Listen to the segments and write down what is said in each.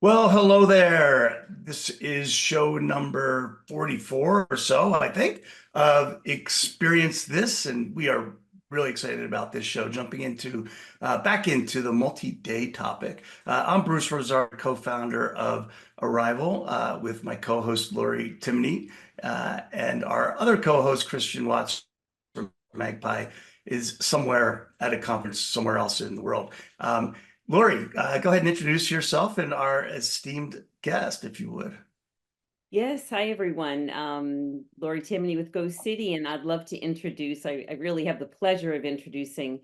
Well, hello there. This is show number 44 or so, I think, of Experience This, and we are really excited about this show, jumping into back into the multi-day topic. I'm Bruce Rosar, co-founder of Arrival, with my co-host Lori Timney, and our other co-host Christian Watts from Magpie is somewhere at a conference somewhere else in the world. Lori, go ahead and introduce yourself and our esteemed guest, if you would. Yes, hi everyone. Lori Timney with Go City, and I'd love to introduce, I really have the pleasure of introducing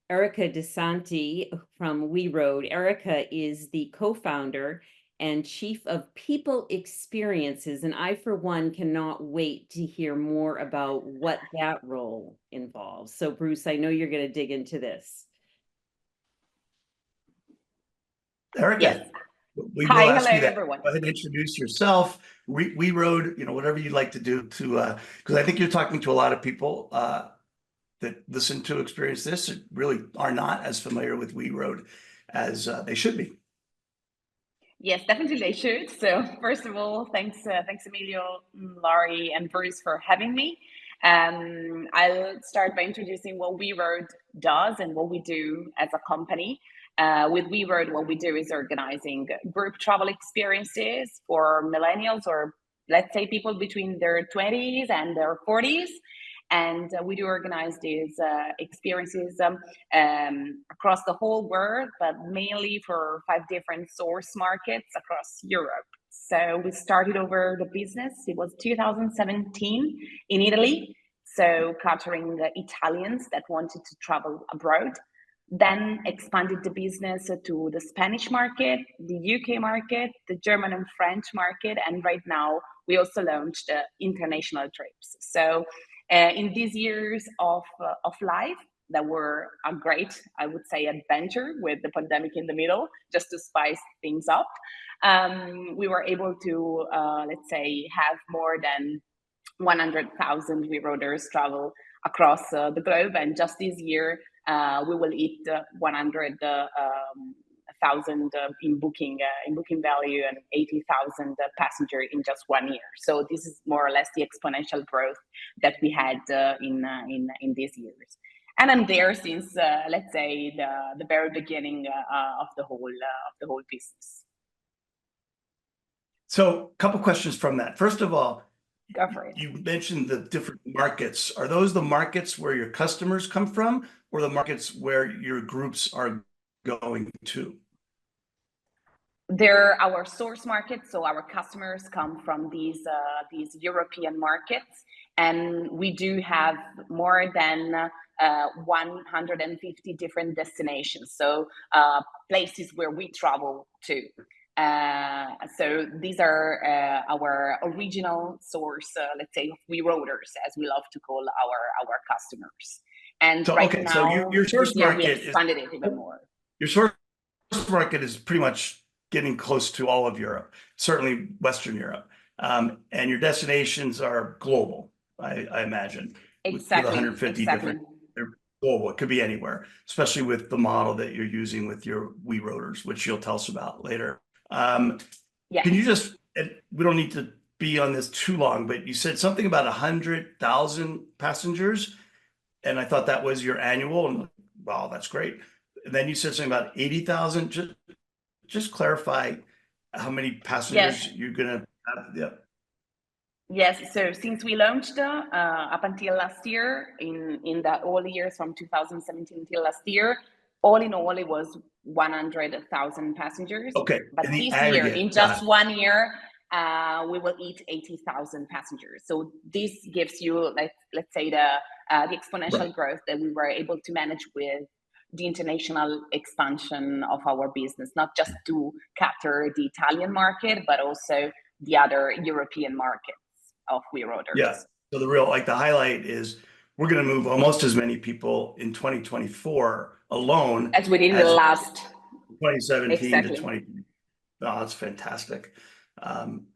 Erika De Santi from WeRoad. Erika is the co-founder and chief of people experiences, and I, for one, cannot wait to hear more about what that role involves. So, Bruce, I know you're going to dig into this. Erica, Yes. we will Hi, hello ask you that. everyone. Go ahead and introduce yourself. We rode, whatever you'd like to do to, because I think you're talking to a lot of people that listen to Experience This and really are not as familiar with We Road as they should be. Yes, definitely they should. So first of all, thanks Emilio, Laurie, and Bruce for having me. I'll start by introducing what WeRoad does and what we do as a company. With WeRoad, what we do is organizing group travel experiences for millennials, or let's say people between their 20s and their 40s. And we do organize these experiences across the whole world, but mainly for 5 different source markets across Europe. So we started over the business. It was 2017 in Italy. So catering Italians that wanted to travel abroad. Then expanded the business to the Spanish market, the UK market, the German and French market, and right now we also launched international trips. So in these years of life that were a great, I would say, adventure with the pandemic in the middle, just to spice things up. We were able to, let's say, have more than 100,000 WeRoaders travel across the globe, and just this year we will hit 100,000 in booking value and 80,000 passenger in just 1 year. So this is more or less the exponential growth that we had in these years. And I'm there since let's say the very beginning of the whole business. So, a couple questions from that. First of all, Go for it. you mentioned the different markets. Are those the markets where your customers come from, or the markets where your groups are going to? They're our source markets, so our customers come from these European markets, and we do have more than 150 different destinations, so places where we travel to. So these are our original source, let's say, of WeRoaders, as we love to call our customers. And So, right okay, so now, your source this year we market expanded it even more. your source market is pretty much getting close to all of Europe, certainly Western Europe. And your destinations are global, I imagine, with Exactly, 150 exactly. different, they're global. It could be anywhere, especially with the model that you're using with your WeRoaders, which you'll tell us about later. Yes. Can you just, we don't need to be on this too long, but you said something about 100,000 passengers, and I thought that was your annual, and wow, that's great. And then you said something about 80,000. Just clarify how many passengers Yes. you're gonna have. Yeah. Yes. So since we launched up until last year, in the all years from 2017 till last year, all in all, it was 100,000 passengers. Okay. But In the this year, in aggregate, got just it. 1 year, we will hit 80,000 passengers. So this gives you, like, let's say, the exponential Right. growth that we were able to manage with the international expansion of our business, not just to capture the Italian market, but also the other European markets of Yeah. WeRoaders. So the real, like the highlight is we're gonna move almost as many people in 2024 alone As we did in the as last, 2017 to exactly. 20. Oh, that's fantastic. Um,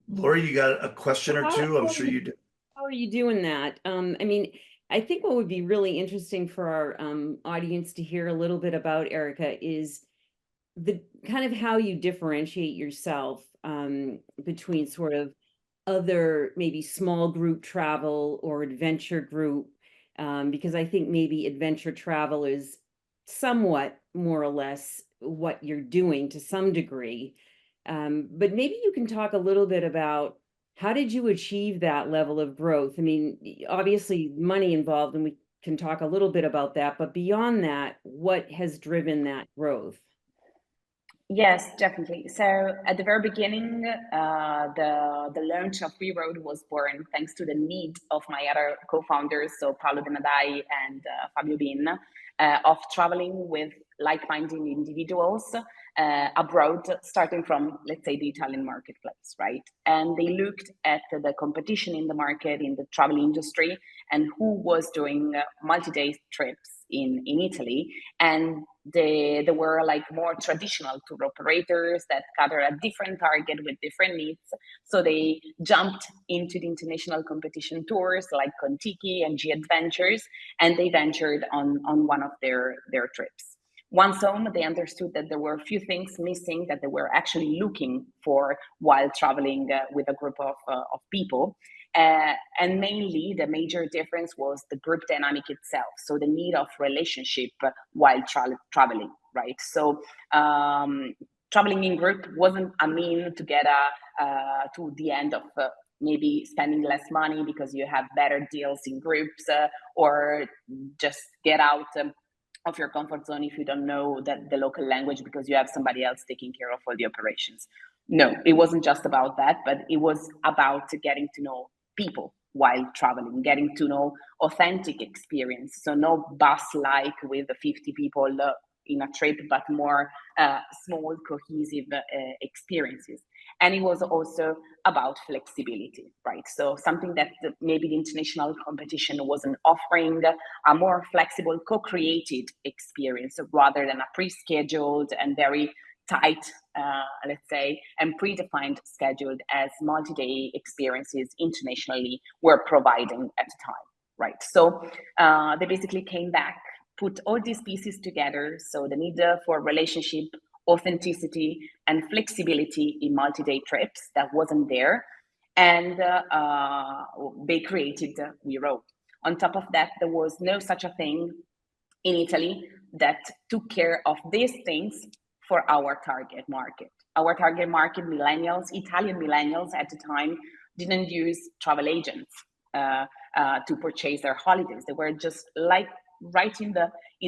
Lori, you got a question or two? I'm sure you do. How are you doing that? I mean, I think what would be really interesting for our audience to hear a little bit about, Erika, is the kind of how you differentiate yourself between sort of other maybe small group travel or adventure group, because I think maybe adventure travel is somewhat more or less what you're doing to some degree. But maybe you can talk a little bit about how did you achieve that level of growth? I mean, obviously money involved, and we can talk a little bit about that, but beyond that, what has driven that growth? Yes, definitely. So at the very beginning, the launch of WeRoad was born thanks to the need of my other co-founders, so Paolo De Madai and Fabio Bin, of traveling with like-minded individuals abroad, starting from, let's say, the Italian marketplace, right? And they looked at the competition in the market, in the travel industry, and who was doing multi-day trips in Italy. And there were like more traditional tour operators that cover a different target with different needs. So they jumped into the international competition tours like Contiki and G Adventures, and they ventured on one of their trips. Once home, they understood that there were a few things missing that they were actually looking for while traveling with a group of people. And mainly the major difference was the group dynamic itself. So the need of relationship while traveling, right? So traveling in group wasn't a mean to get to the end of maybe spending less money because you have better deals in groups, or just get out of your comfort zone if you don't know the local language because you have somebody else taking care of all the operations. No, it wasn't just about that, but it was about getting to know people while traveling, getting to know authentic experience. So no bus like with 50 people in a trip, but more small, cohesive experiences. And it was also about flexibility, right? So something that maybe the international competition wasn't offering, a more flexible, co-created experience rather than a pre-scheduled and very tight, let's say, and predefined scheduled as multi-day experiences internationally were providing at the time, right? So they basically came back, put all these pieces together. So the need for relationship, authenticity, and flexibility in multi-day trips that wasn't there. And they created WeRoad. On top of that, there was no such a thing in Italy that took care of these things for our target market. Our target market, millennials, Italian millennials at the time, didn't use travel agents to purchase their holidays. They were just like right in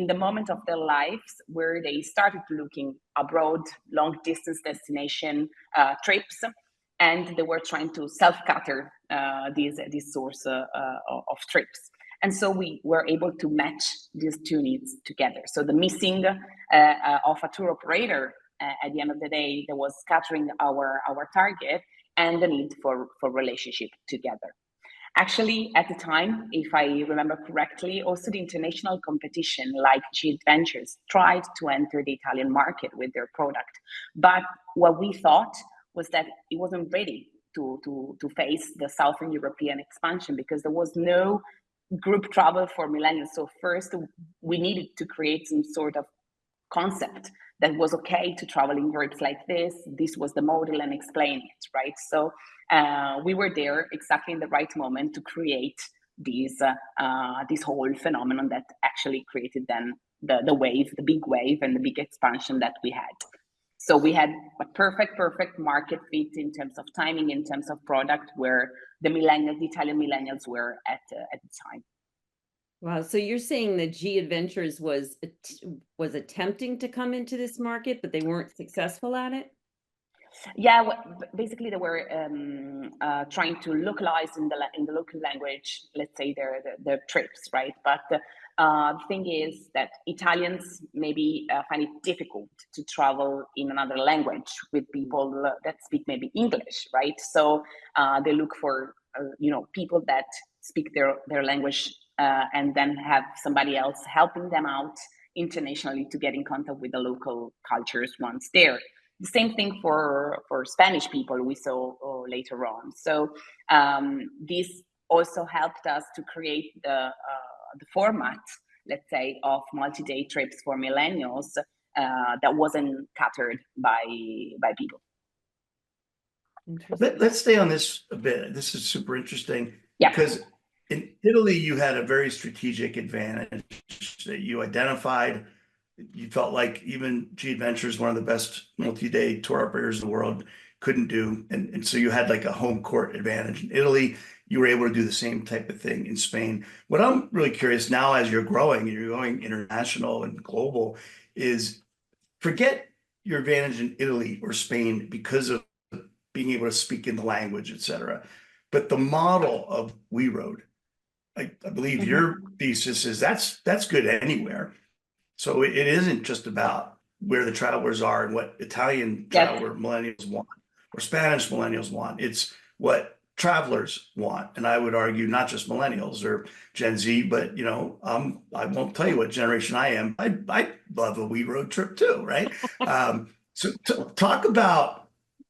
the moment of their lives where they started looking abroad, long distance destination trips, and they were trying to self-cater this source of trips. And so we were able to match these two needs together. So the missing of a tour operator at the end of the day that was scattering our target, and the need for relationship together. Actually, at the time, if I remember correctly, also the international competition like G Adventures tried to enter the Italian market with their product. But what we thought was that it wasn't ready to face the Southern European expansion because there was no group travel for millennials. So first, we needed to create some sort of concept that was okay to travel in groups like this. This was the model and explain it, right? So we were there exactly in the right moment to create this whole phenomenon that actually created then the wave, the big wave and the big expansion that we had. So we had a perfect market fit in terms of timing, in terms of product, where the Italian millennials were at the time. Wow, so you're saying that G Adventures was attempting to come into this market, but they weren't successful at it? Yeah, basically they were trying to localize in the local language, let's say their trips, right? But the thing is that Italians maybe find it difficult to travel in another language with people that speak maybe English, right? So they look for people that speak their language and then have somebody else helping them out internationally to get in contact with the local cultures once there. The same thing for Spanish people we saw later on. So this also helped us to create the format, let's say, of multi-day trips for millennials that wasn't catered by people. Let's stay on this a bit. This is super interesting Yeah. because in Italy, you had a very strategic advantage that you identified. You felt like even G Adventures, one of the best multi-day tour operators in the world, couldn't do. And so you had like a home court advantage. In Italy, you were able to do the same type of thing in Spain. What I'm really curious now, as you're growing and you're going international and global, is forget your advantage in Italy or Spain because of being able to speak in the language, et cetera. But the model of WeRoad, I believe your thesis is that's good anywhere. So it isn't just about where the travelers are and what Italian traveler millennials want or Spanish millennials want. It's what travelers want. And I would argue not just millennials or Gen Z, but I won't tell you what generation I am. I love a WeRoad trip too, right? So talk about,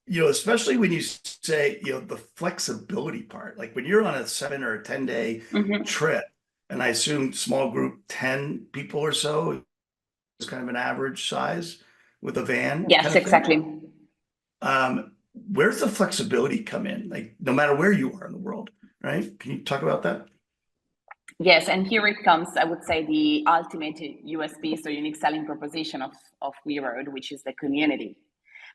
especially when you say, the flexibility part, like when you're on a 7 or a 10-day trip, and I assume small group, 10 people or so is kind of an average size with a van. Yes, exactly. Where's the flexibility come in? Like no matter where you are in the world, right? Can you talk about that? Yes, and here it comes, I would say, the ultimate USP, so unique selling proposition of WeRoad, which is the community.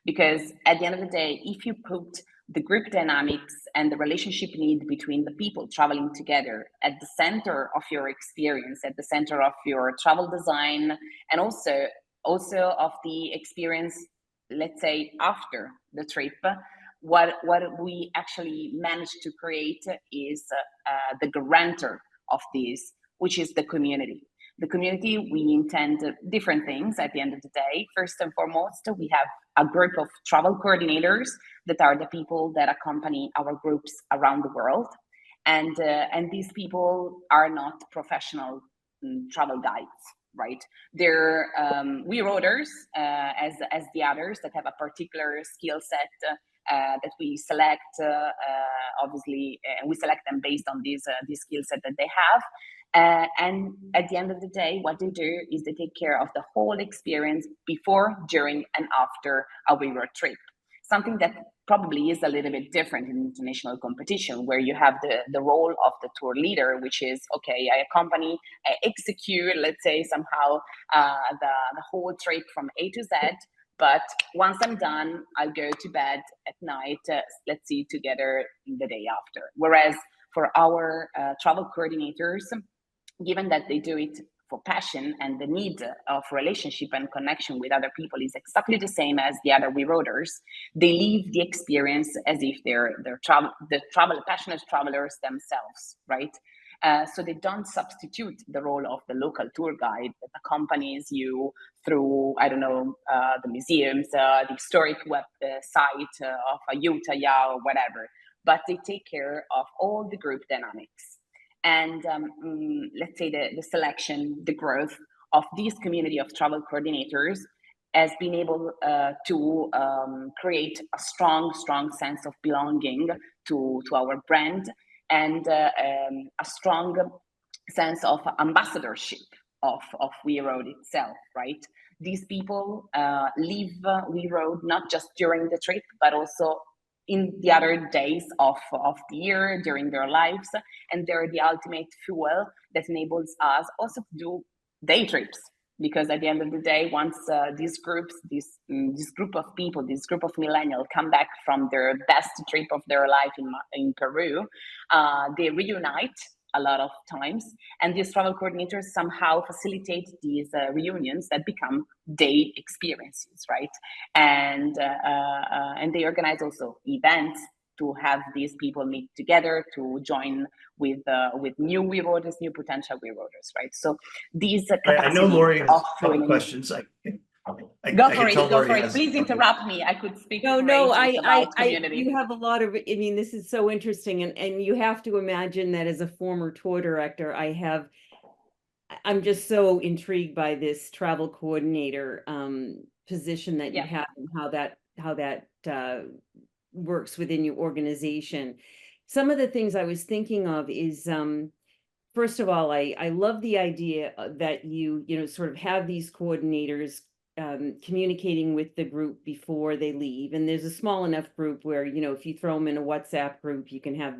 Because at the end of the day, if you put the group dynamics and the relationship need between the people traveling together at the center of your experience, at the center of your travel design, and also of the experience, let's say, after the trip, what we actually managed to create is the guarantor of this, which is the community. The community, we intend different things at the end of the day. First and foremost, we have a group of travel coordinators that are the people that accompany our groups around the world. And these people are not professional travel guides, right? They're WeRoaders, as the others that have a particular skill set that we select, obviously, and we select them based on this skill set that they have. And at the end of the day, what they do is they take care of the whole experience before, during, and after a WeRoad trip. Something that probably is a little bit different in international competition, where you have the role of the tour leader, which is, okay, I accompany, I execute, let's say, somehow the whole trip from A to Z. But once I'm done, I'll go to bed at night. Let's see together the day after. Whereas for our travel coordinators, given that they do it for passion and the need of relationship and connection with other people is exactly the same as the other WeRoaders, they live the experience as if they're passionate travelers themselves, right? So they don't substitute the role of the local tour guide that accompanies you through, I don't know, the museums, the historic web site of Ayutthaya or whatever, but they take care of all the group dynamics. And let's say the selection, the growth of this community of travel coordinators has been able to create a strong sense of belonging to our brand, and a strong sense of ambassadorship of WeRoad itself, right? These people live WeRoad not just during the trip, but also in the other days of the year during their lives, and they're the ultimate fuel that enables us also to do day trips. Because at the end of the day, once these groups, this group of people, this group of millennials come back from their best trip of their life in Peru, they reunite a lot of times, and these travel coordinators somehow facilitate these reunions that become day experiences, right? And they organize also events to have these people meet together, to join with new WeRoaders, new potential WeRoaders, right? So these I know Lori has a couple of questions. Go for it. Please interrupt me. I could speak. No, community. You have a lot of, I mean, this is so interesting. And you have to imagine that as a former tour director, I'm just so intrigued by this travel coordinator position that you have, and how that works within your organization. Some of the things I was thinking of is, first of all, I love the idea that you sort of have these coordinators communicating with the group before they leave. And there's a small enough group where, you know, if you throw them in a WhatsApp group, you can have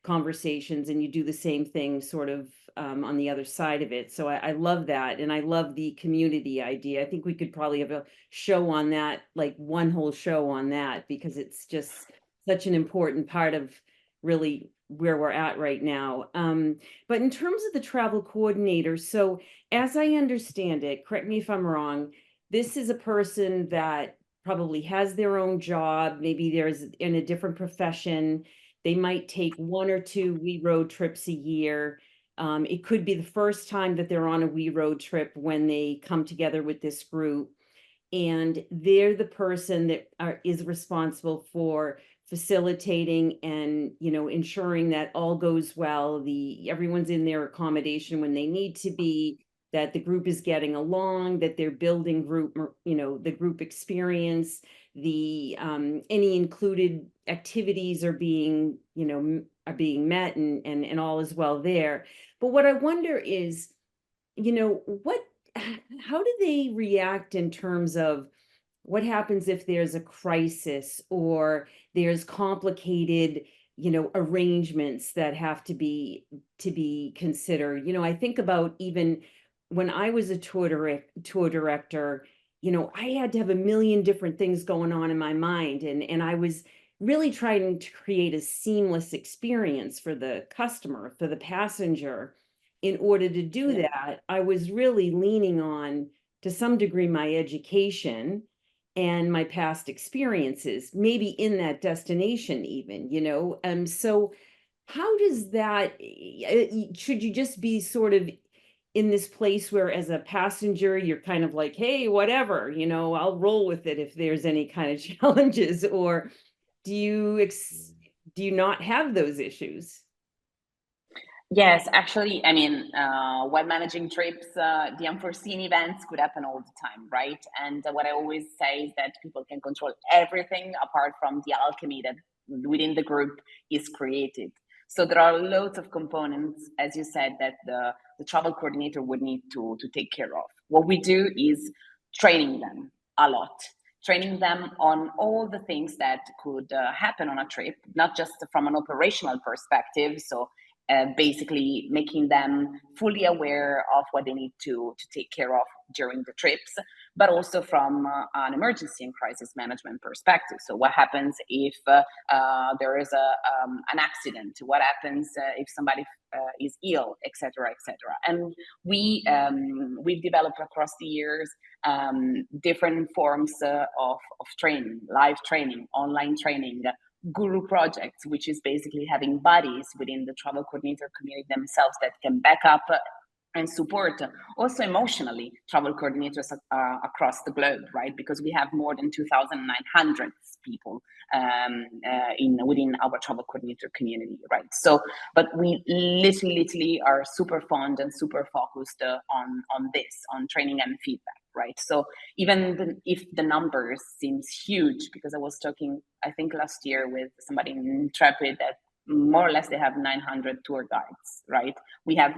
conversations, and you do the same thing sort of on the other side of it. So I love that. And I love the community idea. I think we could probably have a show on that, like one whole show on that, because it's just such an important part of really where we're at right now. But in terms of the travel coordinator, so as I understand it, correct me if I'm wrong, this is a person that probably has their own job. Maybe there's in a different profession. They might take 1 or 2 WeRoad trips a year. It could be the first time that they're on a WeRoad trip when they come together with this group. And they're the person that is responsible for facilitating and, you know, ensuring that all goes well. Everyone's in their accommodation when they need to be, that the group is getting along, that they're building group, you know, the group experience, the any included activities are being, you know, are being met, and all is well there. But what I wonder is, you know, how do they react in terms of what happens if there's a crisis or there's complicated, you know, arrangements that have to be considered? You know, I think about even when I was a tour director, you know, I had to have a million different things going on in my mind, and I was really trying to create a seamless experience for the customer, for the passenger. In order to do that, I was really leaning on, to some degree, my education and my past experiences, maybe in that destination even, you know? So how does that, should you just be sort of in this place where as a passenger, you're kind of like, hey, whatever, you know, I'll roll with it if there's any kind of challenges, or do you not have those issues? Yes, actually, I mean, while managing trips, the unforeseen events could happen all the time, right? And what I always say is that people can control everything apart from the alchemy that within the group is created. So there are loads of components, as you said, that the travel coordinator would need to take care of. What we do is training them a lot, training them on all the things that could happen on a trip, not just from an operational perspective. So basically making them fully aware of what they need to take care of during the trips, but also from an emergency and crisis management perspective. So what happens if there is an accident? What happens if somebody is ill, etc., etc. And we've developed across the years different forms of training, live training, online training, guru projects, which is basically having buddies within the travel coordinator community themselves that can back up and support also emotionally travel coordinators across the globe, right? Because we have more than 2,900 people within our travel coordinator community, right? So, but we literally are super fond and super focused on this, on training and feedback, right? So even if the numbers seems huge, because I was talking, I think last year with somebody in Intrepid that more or less they have 900 tour guides, right? We have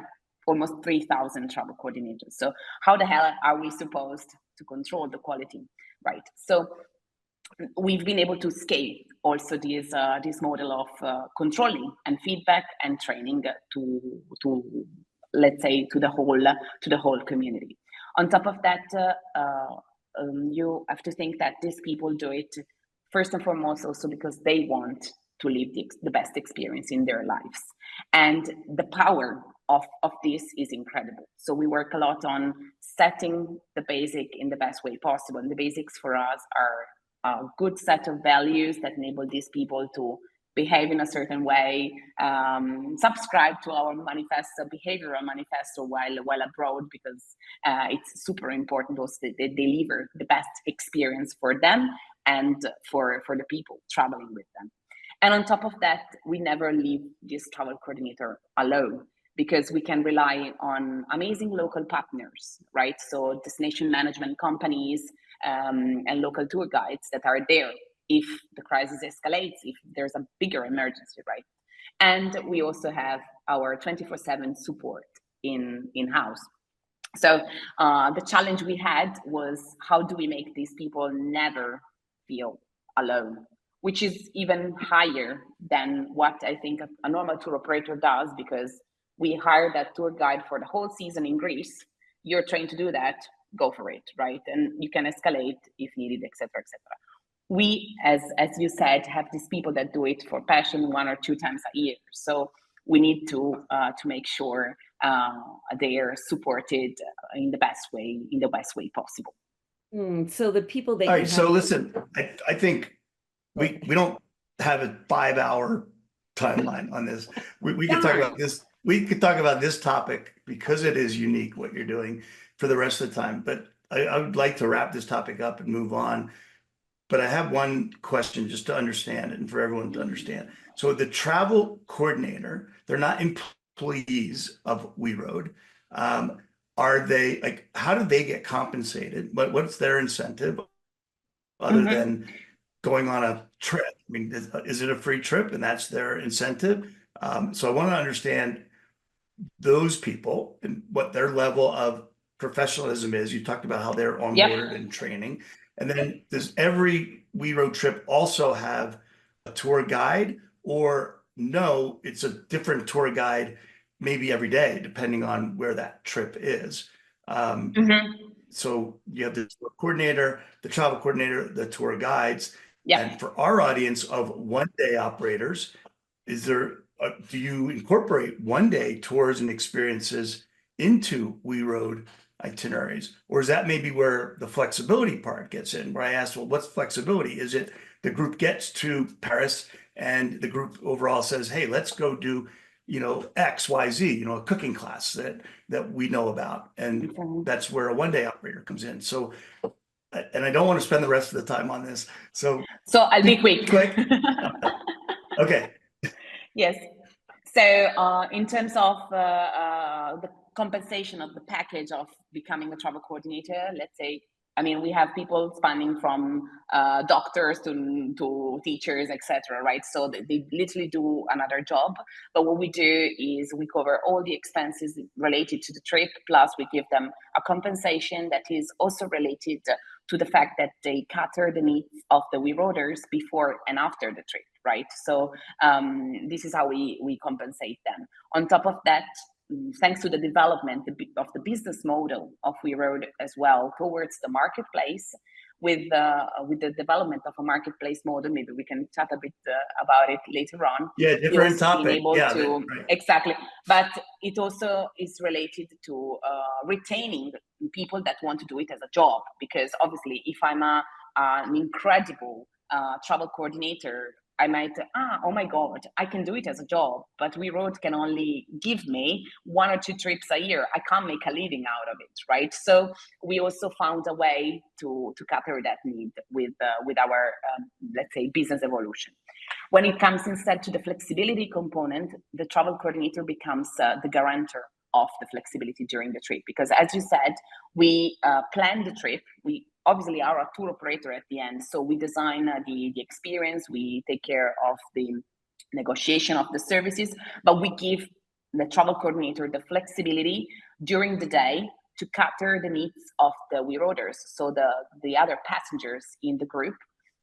almost 3,000 travel coordinators. So how the hell are we supposed to control the quality, right? So we've been able to scale also this model of controlling and feedback and training to let's say to the whole community. On top of that, you have to think that these people do it first and foremost also because they want to live the best experience in their lives, and the power of this is incredible. So we work a lot on setting the basic in the best way possible, and the basics for us are a good set of values that enable these people to behave in a certain way, subscribe to our manifesto, behavioral manifesto while abroad, because it's super important also that they deliver the best experience for them and for the people traveling with them. And on top of that, we never leave this travel coordinator alone, because we can rely on amazing local partners, right? So destination management companies and local tour guides that are there if the crisis escalates, if there's a bigger emergency, right? And we also have our 24/7 support in-house. So the challenge we had was, how do we make these people never feel alone, which is even higher than what I think a normal tour operator does, because we hire that tour guide for the whole season in Greece. You're trained to do that, go for it, right? And you can escalate if needed, etc., etc. We, as you said, have these people that do it for passion 1 or 2 times a year. So we need to make sure they are supported in the best way possible. So the people that All you right, have. so listen, I think we don't have a 5-hour timeline on this. We could talk about this. We could talk about this topic because it is unique what you're doing for the rest of the time. But I would like to wrap this topic up and move on. But I have one question just to understand it and for everyone to understand. So the travel coordinator, they're not employees of WeRoad. Are they, like, how do they get compensated? What's their incentive other than going on a trip? I mean, is it a free trip and that's their incentive? So I want to understand those people and what their level of professionalism is. You talked about how they're onboarded and training. And then does every WeRoad trip also have a tour guide, or no, it's a different tour guide maybe every day, depending on where that trip is? So you have the tour coordinator, the travel coordinator, the tour guides. And for our audience of one-day operators, is there, do you incorporate one-day tours and experiences into WeRoad itineraries? Or is that maybe where the flexibility part gets in, where I asked, well, what's flexibility? Is it the group gets to Paris and the group overall says, hey, let's go do, X, Y, Z, a cooking class that we know about. And that's where a one-day operator comes in. So, and I don't want to spend the rest of the time on this. So I'll be quick. Okay. Yes. So in terms of the compensation of the package of becoming a travel coordinator, let's say, I mean, we have people spanning from doctors to teachers, etc., right? So they literally do another job. But what we do is we cover all the expenses related to the trip, plus we give them a compensation that is also related to the fact that they cater the needs of the WeRoaders before and after the trip, right? So this is how we compensate them. On top of that, thanks to the development of the business model of WeRoad as well towards the marketplace, with the development of a marketplace model, maybe we can chat a bit about it later on. Yeah, different topic. Exactly, but it also is related to retaining people that want to do it as a job, because obviously if I'm an incredible travel coordinator, I might, oh my God, I can do it as a job, but WeRoad can only give me 1 or 2 trips a year. I can't make a living out of it, right? So we also found a way to cater that need with our, let's say, business evolution. When it comes instead to the flexibility component, the travel coordinator becomes the guarantor of the flexibility during the trip, because as you said, we plan the trip. We obviously are a tour operator at the end, so we design the experience, we take care of the negotiation of the services, but we give the travel coordinator the flexibility during the day to cater the needs of the WeRoaders, so the other passengers in the group,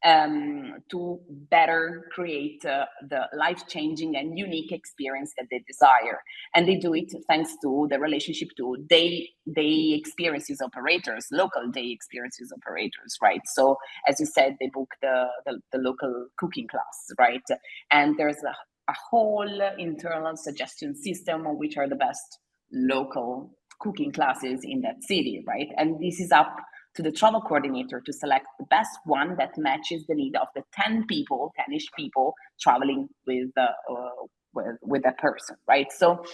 to better create the life-changing and unique experience that they desire. And they do it thanks to the relationship to day experiences operators, local day experiences operators, right? So as you said, they book the local cooking class, right? And there's a whole internal suggestion system on which are the best local cooking classes in that city, right? And this is up to the travel coordinator to select the best one that matches the need of the 10-ish people traveling with that person, right? So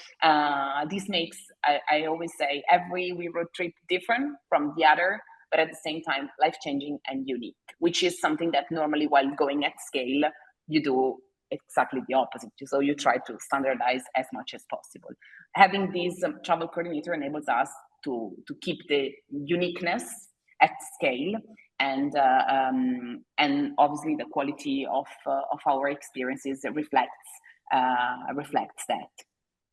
this makes, I always say, every WeRoad trip different from the other, but at the same time life-changing and unique, which is something that normally while going at scale, you do exactly the opposite. So you try to standardize as much as possible. Having this travel coordinator enables us to keep the uniqueness at scale, and obviously the quality of our experiences reflects that.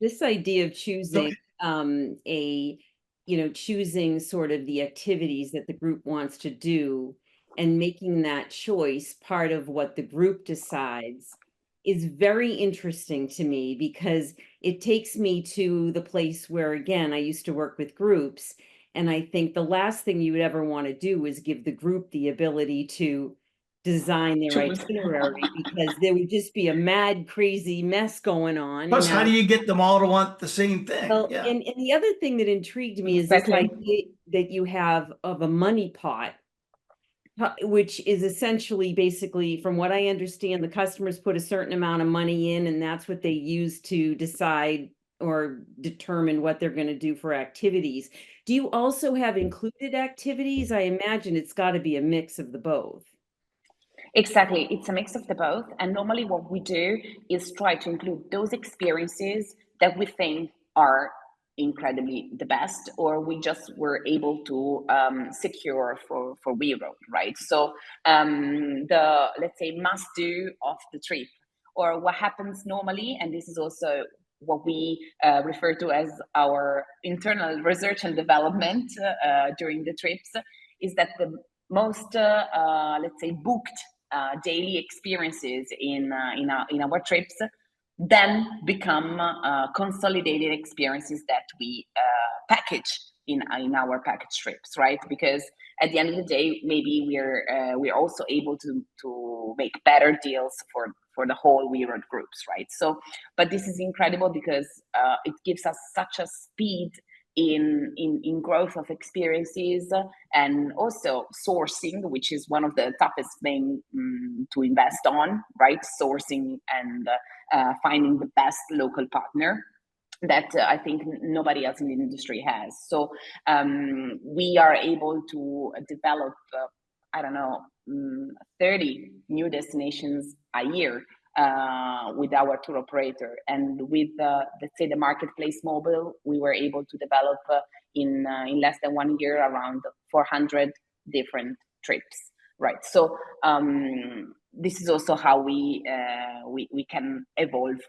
This idea of choosing a choosing sort of the activities that the group wants to do and making that choice part of what the group decides is very interesting to me, because it takes me to the place where, again, I used to work with groups. And I think the last thing you would ever want to do is give the group the ability to design their Choose. itinerary, because there would just be a mad, crazy mess going on. Plus, how Now, do you get them all to want the same thing? well, Yeah. and the other thing that intrigued me is this Exactly. idea that you have of a money pot, which is essentially, basically, from what I understand, the customers put a certain amount of money in, and that's what they use to decide or determine what they're going to do for activities. Do you also have included activities? I imagine it's got to be a mix of the both. Exactly. It's a mix of the both. And normally what we do is try to include those experiences that we think are incredibly the best, or we just were able to secure for WeRoad, right? So the, let's say, must do of the trip, or what happens normally, and this is also what we refer to as our internal research and development during the trips, is that the most, let's say, booked daily experiences in our trips then become consolidated experiences that we package in our package trips, right? Because at the end of the day, maybe we're also able to make better deals for the whole WeRoad groups, right? So, but this is incredible because it gives us such a speed in growth of experiences, and also sourcing, which is one of the toughest thing to invest on, right? Sourcing and finding the best local partner that I think nobody else in the industry has. So we are able to develop, I don't know, 30 new destinations a year with our tour operator. And with, let's say, the marketplace mobile, we were able to develop in less than 1 year around 400 different trips, right? So this is also how we can evolve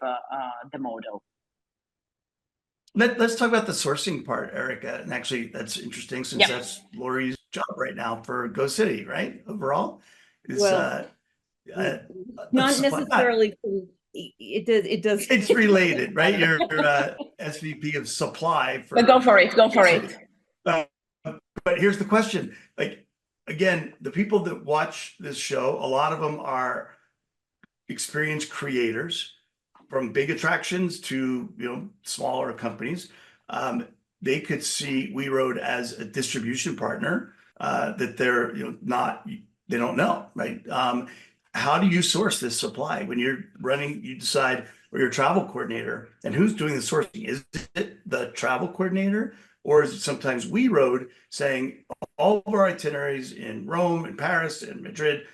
the model. Let's talk about the sourcing part, Erica. And actually, that's interesting since Yeah. that's Lori's job right now for Go City, right? Overall, is Well, not necessarily. It does. It's related, right? You're SVP of supply for. But go for it. Go for it. But here's the question: like, again, the people that watch this show, a lot of them are experienced creators, from big attractions to smaller companies. They could see WeRoad as a distribution partner that they're not, they don't know, right? How do you source this supply when you're running? You decide, or your travel coordinator, and who's doing the sourcing? Is it the travel coordinator, or is it sometimes WeRoad saying all of our itineraries in Rome and Paris and Madrid,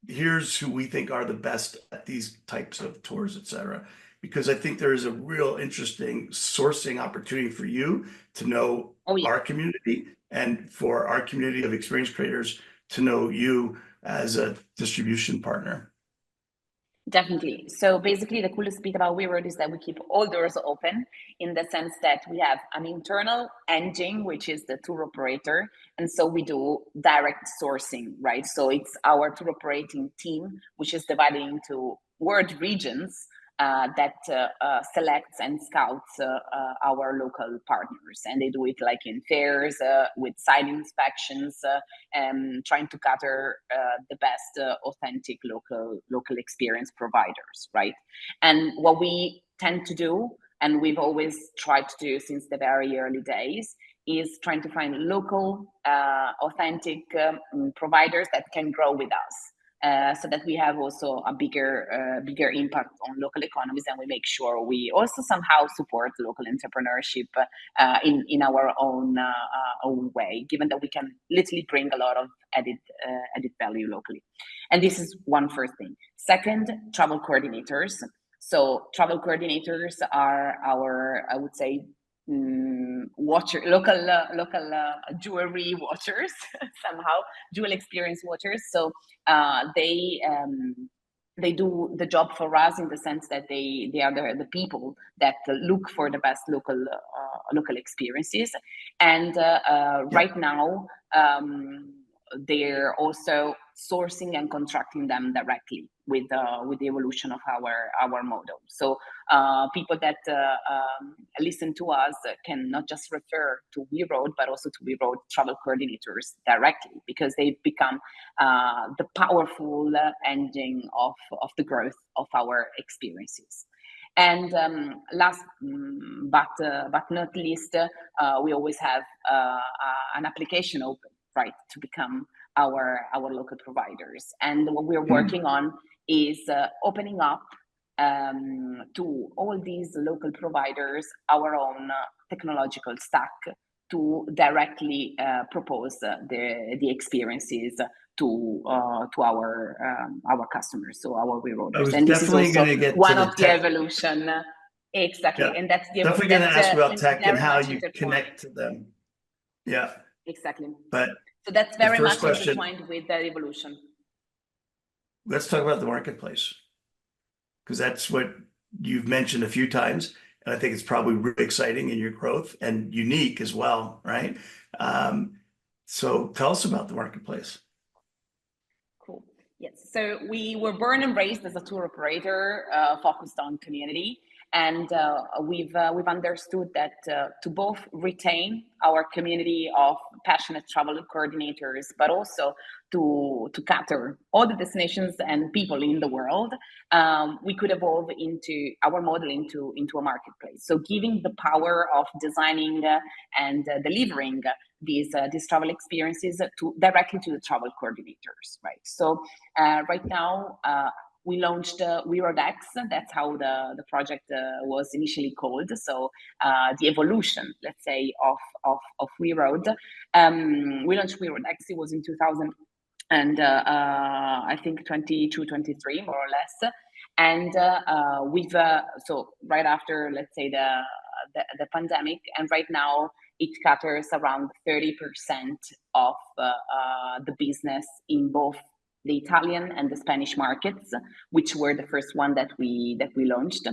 here's who we think are the best at these types of tours, et cetera? Because I think there is a real interesting sourcing opportunity for you to know our community, and for our community of experience creators to know you as a distribution partner. Definitely. So basically, the coolest bit about WeRoad is that we keep all doors open, in the sense that we have an internal engine, which is the tour operator. And so we do direct sourcing, right? So it's our tour operating team, which is divided into world regions that selects and scouts our local partners. And they do it like in fairs, with site inspections, trying to gather the best authentic local experience providers, right? And what we tend to do, and we've always tried to do since the very early days, is trying to find local authentic providers that can grow with us, so that we have also a bigger impact on local economies, and we make sure we also somehow support local entrepreneurship in our own way, given that we can literally bring a lot of added value locally. And this is one first thing. Second, travel coordinators. So travel coordinators are our, I would say, local jewelry watchers, somehow jewel experience watchers. So they they do the job for us in the sense that they are the people that look for the best local experiences. And right now, they're also sourcing and contracting them directly with the evolution of our model. So people that listen to us can not just refer to WeRoad, but also to WeRoad travel coordinators directly, because they become the powerful engine of the growth of our experiences. And last but not least, we always have an application open, right, to become our local providers. And what we're working on is opening up to all these local providers our own technological stack to directly propose the experiences to our customers, so our WeRoaders. I was And this is definitely also going to get one to the of the tech. evolution. Exactly, Yeah. and that's the Definitely going to ask about tech and very how much you intertwined. connect to them. Yeah. Exactly. But so that's the very first much question, intertwined with the evolution. let's talk about the marketplace, because that's what you've mentioned a few times. And I think it's probably really exciting in your growth and unique as well, right? So tell us about the marketplace. Cool. Yes. So we were born and raised as a tour operator focused on community, and we've understood that to both retain our community of passionate travel coordinators, but also to cater all the destinations and people in the world, we could evolve into our model into a marketplace. So giving the power of designing and delivering these travel experiences directly to the travel coordinators, right? So right now, we launched WeRoad X. That's how the project was initially called. So the evolution, let's say, of WeRoad. We launched WeRoad X. It was in 2000 and I think 22, 23, more or less. And we've so right after, let's say, the pandemic, and right now it caters around 30% of the business in both the Italian and the Spanish markets, which were the first one that we launched,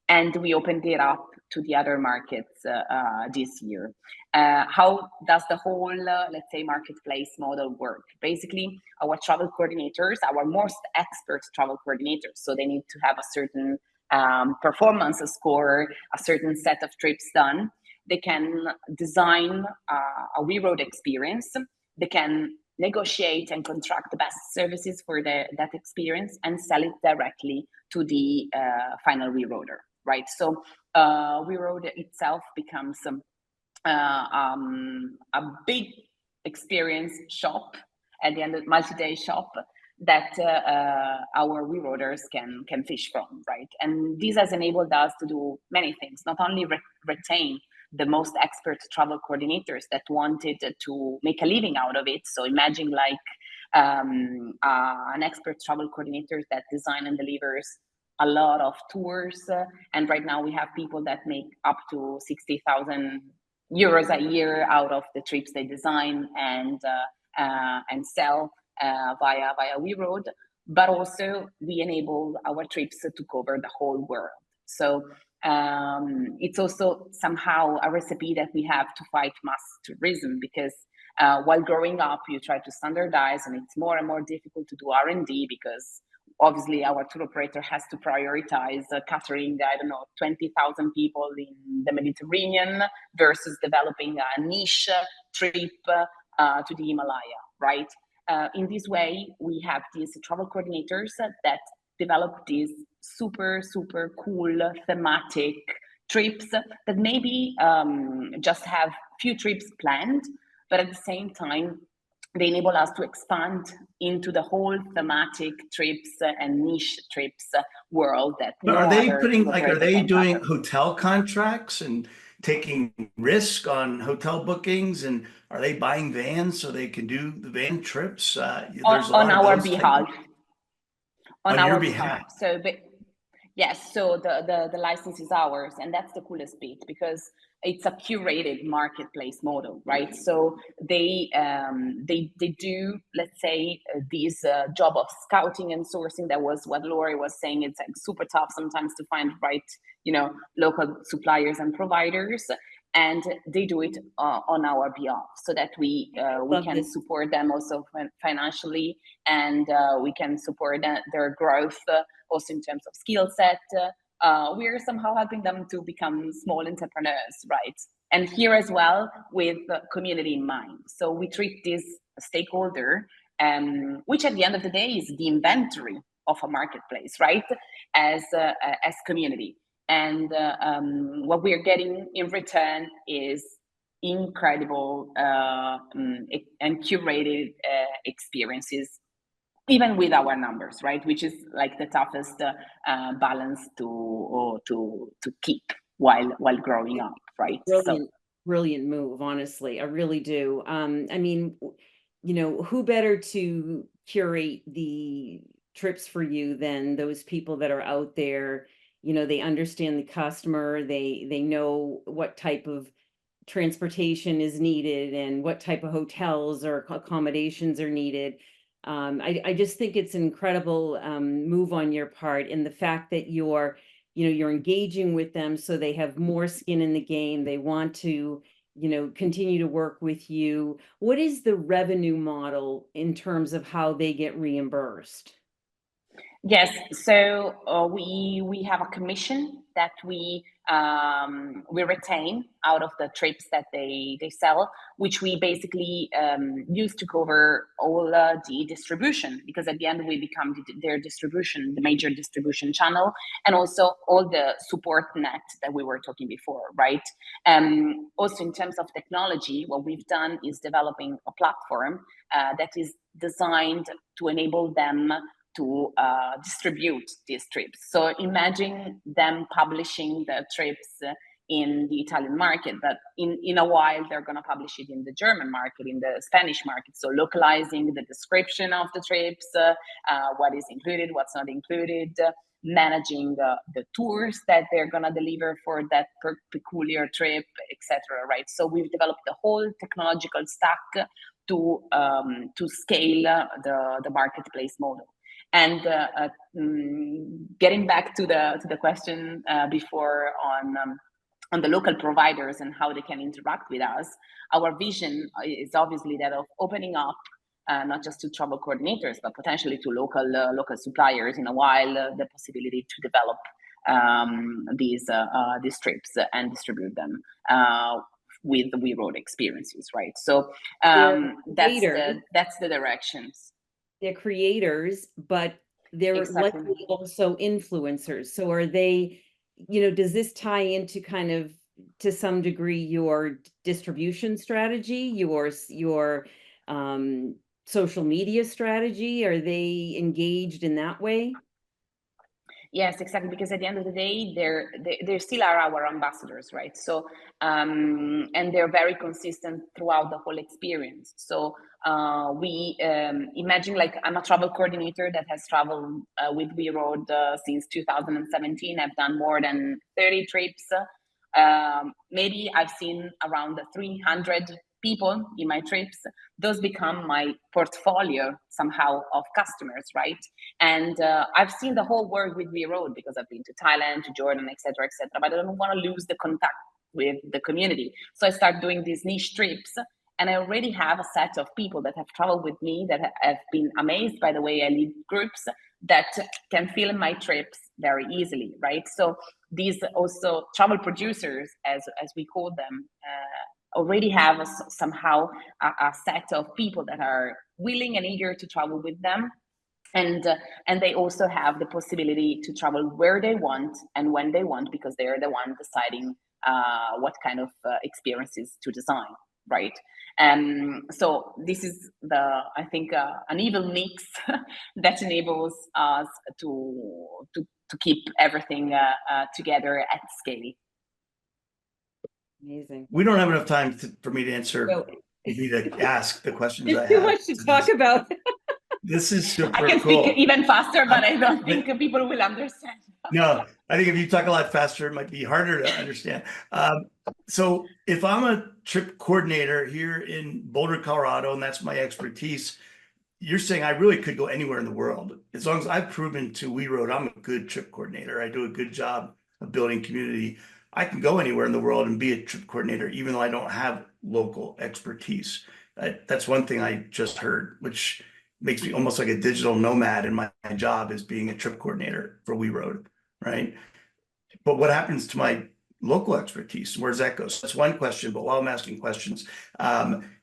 and we opened it up to the other markets this year. How does the whole, let's say, marketplace model work? Basically, our travel coordinators, our most expert travel coordinators, so they need to have a certain performance score, a certain set of trips done. They can design a WeRoad experience. They can negotiate and contract the best services for that experience and sell it directly to the final WeRoader, right? So WeRoad itself becomes a big experience shop at the end of multi-day shop that our WeRoaders can fish from, right? And this has enabled us to do many things, not only retain the most expert travel coordinators that wanted to make a living out of it. So imagine like an expert travel coordinator that design and delivers a lot of tours. And right now we have people that make up to 60,000 euros a year out of the trips they design and sell via WeRoad. But also we enable our trips to cover the whole world. So it's also somehow a recipe that we have to fight mass tourism, because while growing up, you try to standardize, and it's more and more difficult to do R&D, because obviously our tour operator has to prioritize catering, I don't know, 20,000 people in the Mediterranean versus developing a niche trip to the Himalaya, right? In this way, we have these travel coordinators that develop these super cool thematic trips that maybe just have few trips planned, but at the same time they enable us to expand into the whole thematic trips and niche trips world that But no are they other putting, tour like, are operator they can doing cover. hotel contracts and taking risk on hotel bookings? And are they buying vans so they can do the van trips? There's a On lot of our those type behalf. On on your our behalf. behalf. So, but yes, so the license is ours, and that's the coolest bit, because it's a curated marketplace model, right? So they do, let's say, this job of scouting and sourcing. That was what Lori was saying. It's like super tough sometimes to find right, local suppliers and providers, and they do it on our behalf, so that we can support them also financially, and we can support their growth also in terms of skill set. We're somehow helping them to become small entrepreneurs, right? And here as well with community in mind. So we treat this stakeholder, which at the end of the day is the inventory of a marketplace, right? As community. And what we are getting in return is incredible and curated experiences, even with our numbers, right? Which is like the toughest balance to keep while growing up, right? Brilliant move, honestly. I really do. I mean, who better to curate the trips for you than those people that are out there? They understand the customer, they know what type of transportation is needed and what type of hotels or accommodations are needed. I just think it's an incredible move on your part, and the fact that you're engaging with them so they have more skin in the game. They want to, continue to work with you. What is the revenue model in terms of how they get reimbursed? Yes, so we have a commission that we retain out of the trips that they sell, which we basically use to cover all the distribution, because at the end we become their distribution, the major distribution channel, and also all the support net that we were talking before, right? Also in terms of technology, what we've done is developing a platform that is designed to enable them to distribute these trips. So imagine them publishing the trips in the Italian market, but in a while they're going to publish it in the German market, in the Spanish market. So localizing the description of the trips, what is included, what's not included, managing the tours that they're going to deliver for that peculiar trip, etc. Right? So we've developed the whole technological stack to scale the marketplace model. And getting back to the question before on the local providers and how they can interact with us, our vision is obviously that of opening up not just to travel coordinators, but potentially to local suppliers in a while, the possibility to develop these trips and distribute them with the WeRoad experiences, right? So that's the directions. They're creators, but they're exactly. likely also influencers. So are they, does this tie into kind of, to some degree, your distribution strategy, your social media strategy? Are they engaged in that way? Yes, exactly. Because at the end of the day, they still are our ambassadors, right? So, and they're very consistent throughout the whole experience. So we imagine, like, I'm a travel coordinator that has traveled with WeRoad since 2017. I've done more than 30 trips. Maybe I've seen around 300 people in my trips. Those become my portfolio somehow of customers, right? And I've seen the whole world with WeRoad because I've been to Thailand, to Jordan, etc., but I don't want to lose the contact with the community. So I start doing these niche trips, and I already have a set of people that have traveled with me that have been amazed by the way I lead groups, that can fill in my trips very easily, right? So these also travel producers, as we call them, already have somehow a set of people that are willing and eager to travel with them. And they also have the possibility to travel where they want and when they want, because they're the one deciding what kind of experiences to design, right? So this is I think an evil mix that enables us to keep everything together at scale. Amazing. We don't have enough time for me to answer, for me to ask the questions I have. Too much to talk about. This is I super can cool. speak even faster, but I don't But- think people will understand. No, I think if you talk a lot faster, it might be harder to understand. So if I'm a trip coordinator here in Boulder, Colorado, and that's my expertise, you're saying I really could go anywhere in the world. As long as I've proven to WeRoad, I'm a good trip coordinator. I do a good job of building community. I can go anywhere in the world and be a trip coordinator, even though I don't have local expertise. That's one thing I just heard, which makes me almost like a digital nomad. And my job is being a trip coordinator for WeRoad, right? But what happens to my local expertise? Where does that go? So that's one question. But while I'm asking questions,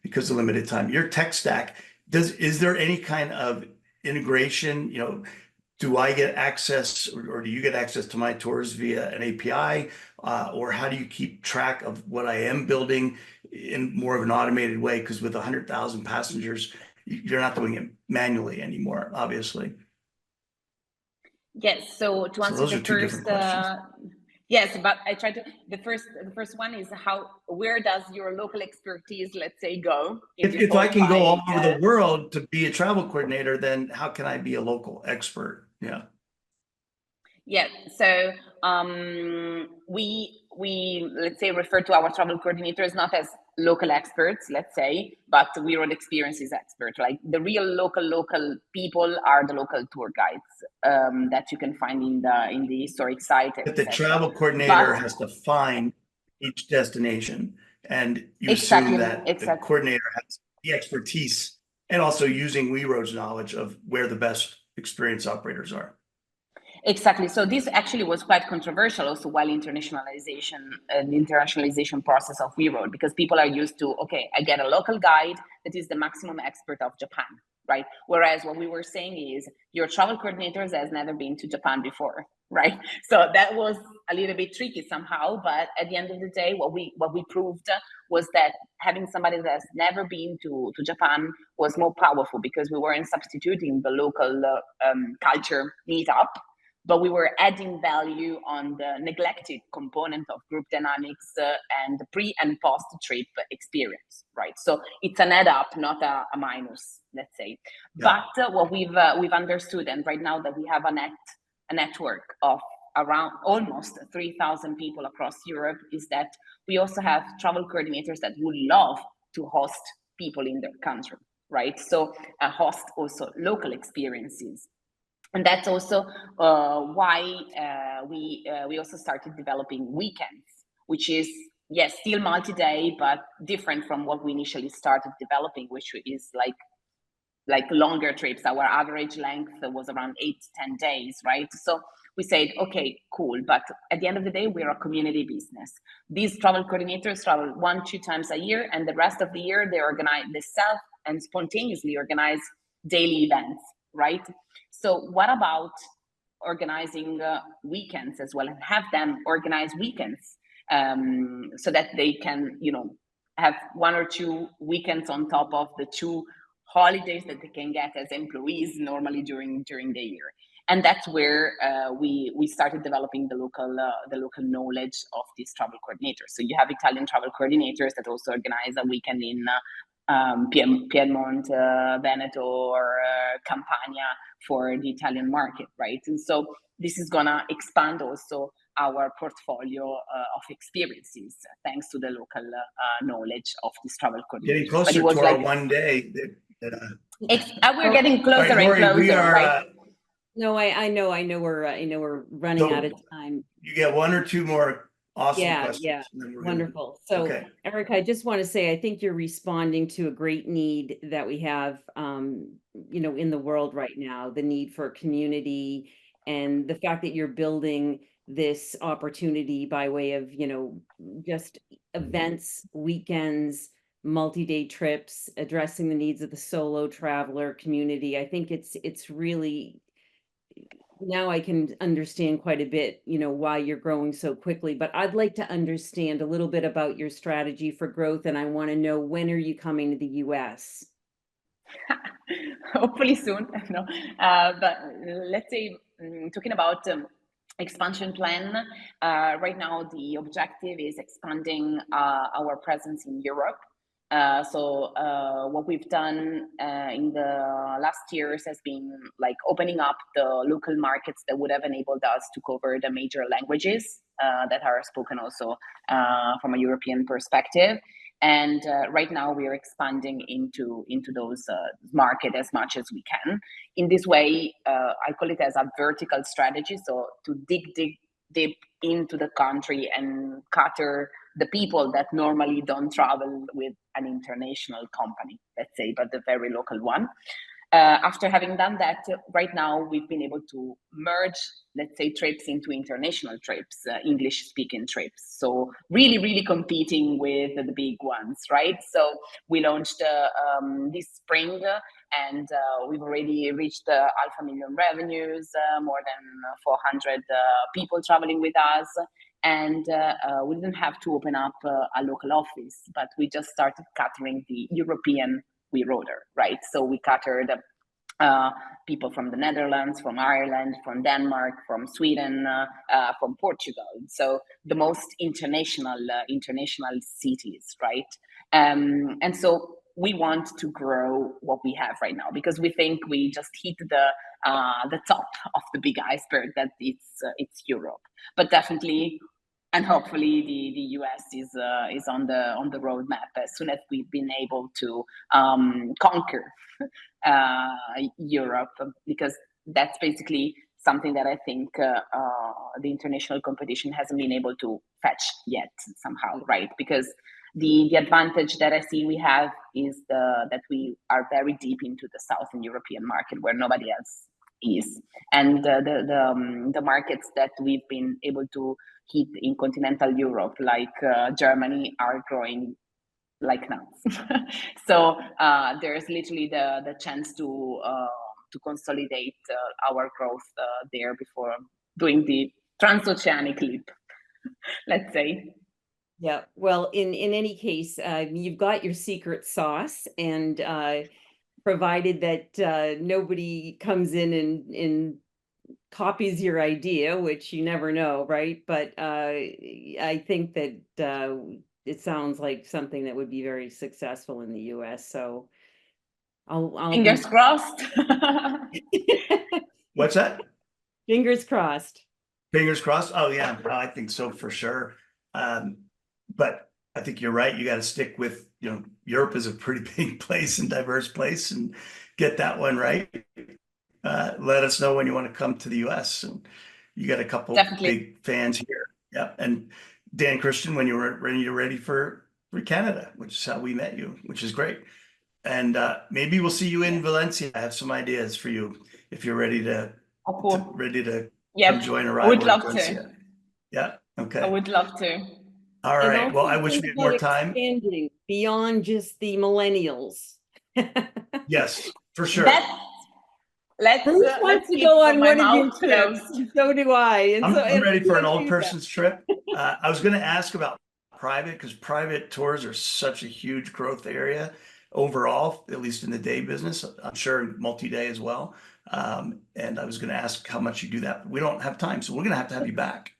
because of limited time, your tech stack, is there any kind of integration? You know, do I get access or do you get access to my tours via an API? Or how do you keep track of what I am building in more of an automated way? Because with 100,000 passengers, you're not doing it manually anymore, obviously. Yes, so to So answer those the are two different questions. yes, but I try to, the first one is where does your local expertise, let's say, go? If I can go all over the world to be a travel coordinator, then how can I be a local expert? Yeah. Yeah, so we let's say refer to our travel coordinators not as local experts, let's say, but WeRoad Experience.This expert. Like the real local people are the local tour guides that you can find in the historic site. But the etc. travel coordinator has to find each destination, and you assume that the coordinator has the expertise and also using WeRoad's knowledge of where the best experience operators are. Exactly. So this actually was quite controversial also while the internationalization process of WeRoad, because people are used to, okay, I get a local guide that is the maximum expert of Japan, right? Whereas what we were saying is your travel coordinators has never been to Japan before, right? So that was a little bit tricky somehow, but at the end of the day, what we proved was that having somebody that has never been to Japan was more powerful, because we weren't substituting the local culture meetup, but we were adding value on the neglected component of group dynamics and the pre and post trip experience, right? So it's an add up, not a minus, let's say. Yeah. But what we've understood, and right now that we have a network of around almost 3,000 people across Europe, is that we also have travel coordinators that would love to host people in their country, right? So host also local experiences. And that's also why we also started developing weekends, which is, yes, still multi-day, but different from what we initially started developing, which is like longer trips. Our average length was around 8 to 10 days, right? So we said, okay, cool. But at the end of the day, we're a community business. These travel coordinators travel 1-2 times a year, and the rest of the year they self and spontaneously organize daily events, right? So what about organizing weekends as well, and have them organize weekends so that they can, have 1 or 2 weekends on top of the 2 holidays that they can get as employees normally during the year. And that's where we started developing the local knowledge of these travel coordinators. So you have Italian travel coordinators that also organize a weekend in Piedmont, Veneto, or Campania for the Italian market, right? And so this is gonna expand also our portfolio of experiences thanks to the local knowledge of this travel coordinators. Getting closer to our one day. We're getting closer and closer, we are, right? No, I know we're running out of time. You get 1 or 2 more awesome questions. Yeah, wonderful. So, okay. Erica, I just want to say, I think you're responding to a great need that we have, in the world right now, the need for community, and the fact that you're building this opportunity by way of, just events, weekends, multi-day trips, addressing the needs of the solo traveler community. I think it's really, now I can understand quite a bit, why you're growing so quickly, but I'd like to understand a little bit about your strategy for growth. And I want to know, when are you coming to the US? Hopefully soon, no. But let's say, talking about expansion plan, right now the objective is expanding our presence in Europe. What we've done in the last years has been like opening up the local markets that would have enabled us to cover the major languages that are spoken also from a European perspective. And right now we are expanding into those market as much as we can. In this way, I call it as a vertical strategy. So to dig deep into the country and cater the people that normally don't travel with an international company, let's say, but the very local one. After having done that, right now we've been able to merge, let's say, trips into international trips, English-speaking trips. So really competing with the big ones, right? So we launched this spring, and we've already reached 500,000 revenues, more than 400 people traveling with us. And we didn't have to open up a local office, but we just started catering the European WeRoader, right? So we catered people from the Netherlands, from Ireland, from Denmark, from Sweden, from Portugal. So the most international cities, right? And so we want to grow what we have right now, because we think we just hit the top of the big iceberg that it's Europe. But definitely, and hopefully the US is on the roadmap as soon as we've been able to conquer Europe, because that's basically something that I think the international competition hasn't been able to fetch yet somehow, right? Because the advantage that I see we have is that we are very deep into the Southern European market where nobody else is, and the markets that we've been able to hit in continental Europe, like Germany, are growing like nuts. So there's literally the chance to consolidate our growth there before doing the transoceanic leap, let's say. Yeah, well, in any case, you've got your secret sauce, and provided that nobody comes in and copies your idea, which you never know, right? But I think that it sounds like something that would be very successful in the US. So I'll Fingers crossed. What's that? Fingers crossed. Fingers crossed. Oh yeah, I think so for sure. But I think you're right. You got to stick with, Europe is a pretty big place and diverse place, and get that one right. Let us know when you want to come to the US, and you got a couple big fans here. Yeah. And Dan Christian, when you're ready for Canada, which is how we met you, which is great. And maybe we'll see you in Valencia. I have some ideas for you if you're ready to come join a rival in Valencia. Yeah. Okay. I would love to. All right. Well, I wish we had more time. Expanding beyond just the millennials. Yes, for sure. Let's go on one of your trips. So do I. And I'm ready for an old person's trip. I was going to ask about private, because private tours are such a huge growth area overall, at least in the day business. I'm sure multi-day as well. And I was going to ask how much you do that. We don't have time, so we're going to have you back.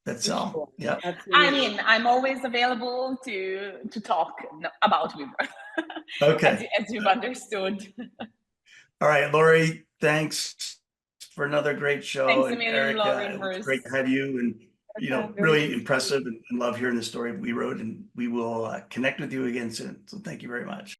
That's all. Sure. Yeah. I mean, I'm always available to talk about WeRoad. Okay. as you've understood. All right, Lori, thanks for another great show. Thanks, and Erika, it was great to have you, and really impressive, and love hearing the story of WeRoad, and we will connect with you again soon. So thank you very much.